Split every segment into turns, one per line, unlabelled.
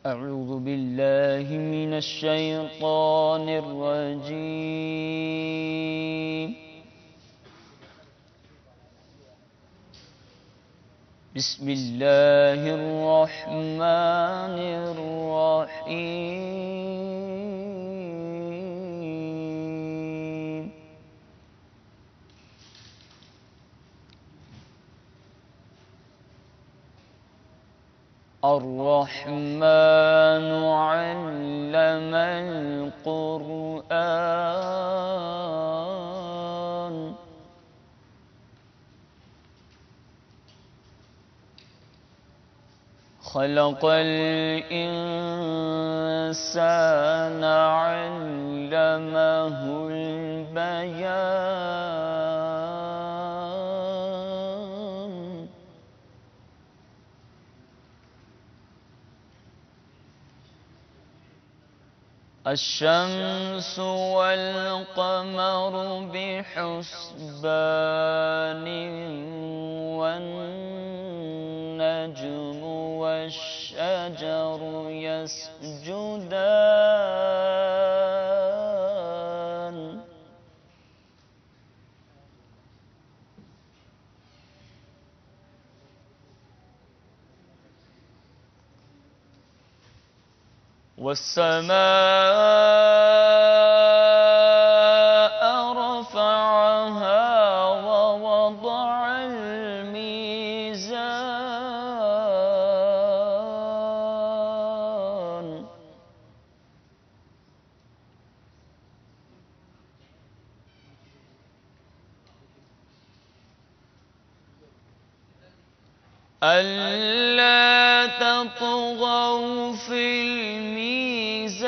أعوذ بالله من الشيطان الرجيم. بسم الله الرحمن الرحيم. الرحمن علم القرآن. خلق الإنسان علمه البيان. الشمس والقمر بحسبان والنجم والشجر يسجدان. والسماء رفعها ووضع الميزان. ألا تطغوا في الميزان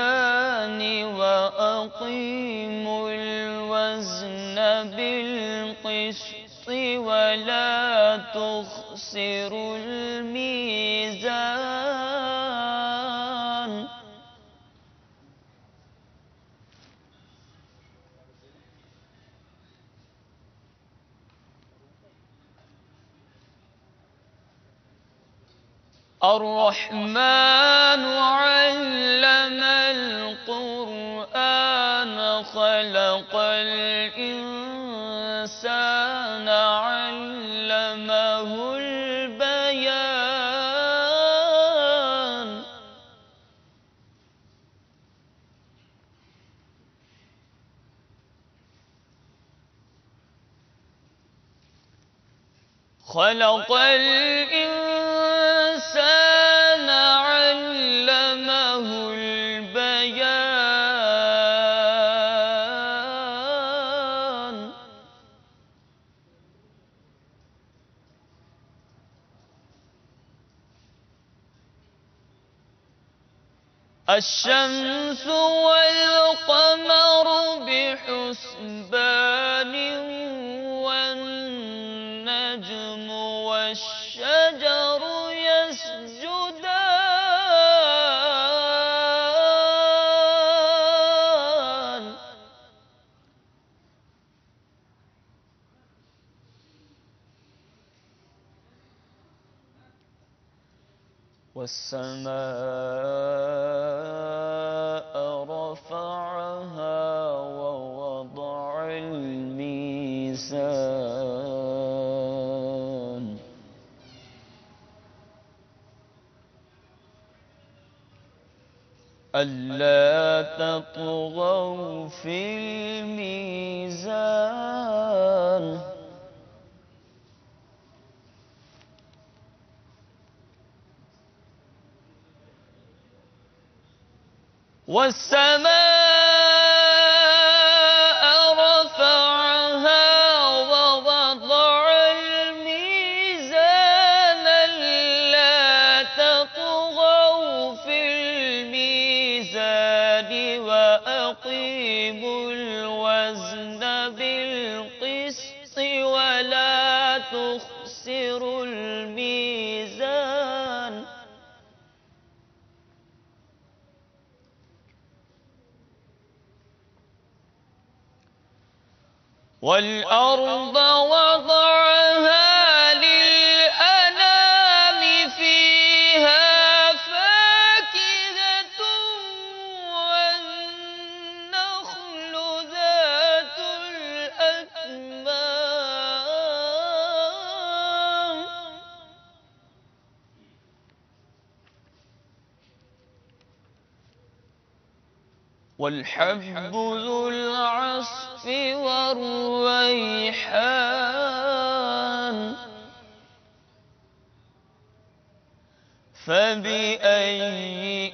وأقيموا الوزن بالقسط ولا تخسروا الميزان. الرحمن علم القرآن. خلق الإنسان علمه البيان. خلق الإنسان علمه البيان. الشمس والقمر بحسبان والنجم والشجر يسجدان. والسماء رفعها ووضع الميزان. ألا تطغوا في الميزان. والسماء رفعها ووضع الميزان. ألا تطغوا في الميزان وأقيموا الوزن بالقسط ولا تخسروا الميزان. والأرض وضعها للأنام فيها فاكهة والحب ذو العصف والريحان فبأي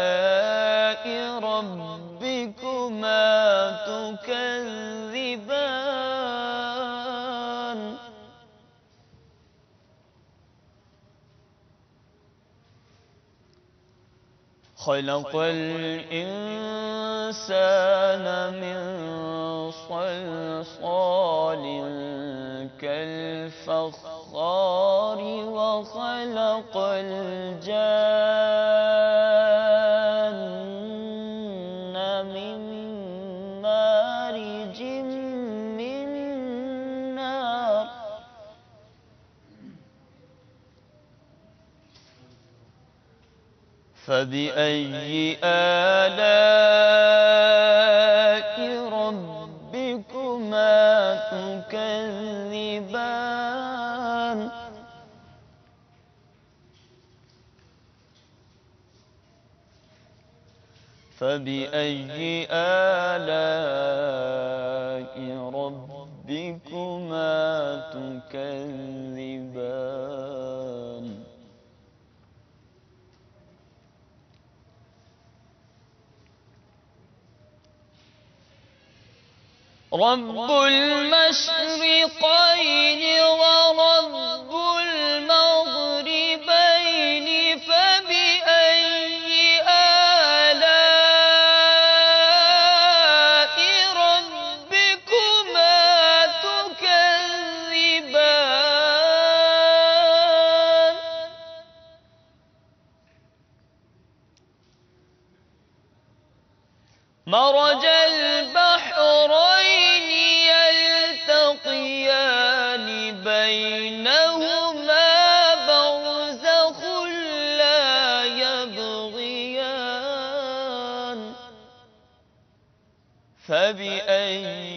آلاء ربكما تكذبان خلق الإنسان من صلصال كالفخار وخلق الجان من مارج من نار فبأي آلاء ربكما تكذبان فبأي آلاء ربكما تكذبان رب المشرقين ورب المغربين فبأي آلاء ربكما تكذبان مرج البحرين يلتقيان بينهما برزخ لا يبغيان فبأي